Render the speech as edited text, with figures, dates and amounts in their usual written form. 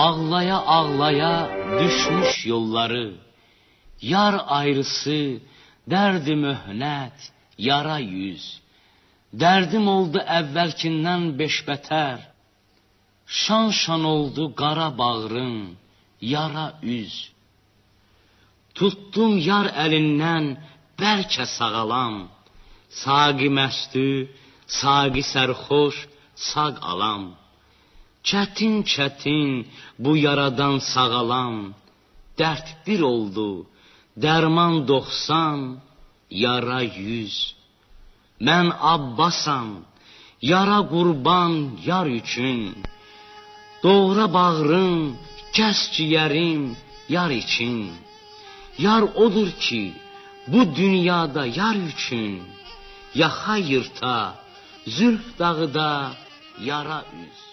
Ağlaya ağlaya düşmüş yolları, yar ayrısı, derdi möhnət, yara yüz. Dərdim oldu əvvəlkindən beşbətər, şan şan oldu qara bağrın, yara üz. Tutdum yar əlindən bəlkə sağalam, saqi məstü, saqi sərxoş, sağ alam. Çətin çətin bu yaradan sağalam, dərd bir oldu, dərman 90, yara 100. Mən Abbasam, yara qurban yar üçün, doğra bağrım, kəs ciyərim yar için. Yar odur ki, bu dünyada yar üçün, yaxa yırta, zülf dağıda yara üz.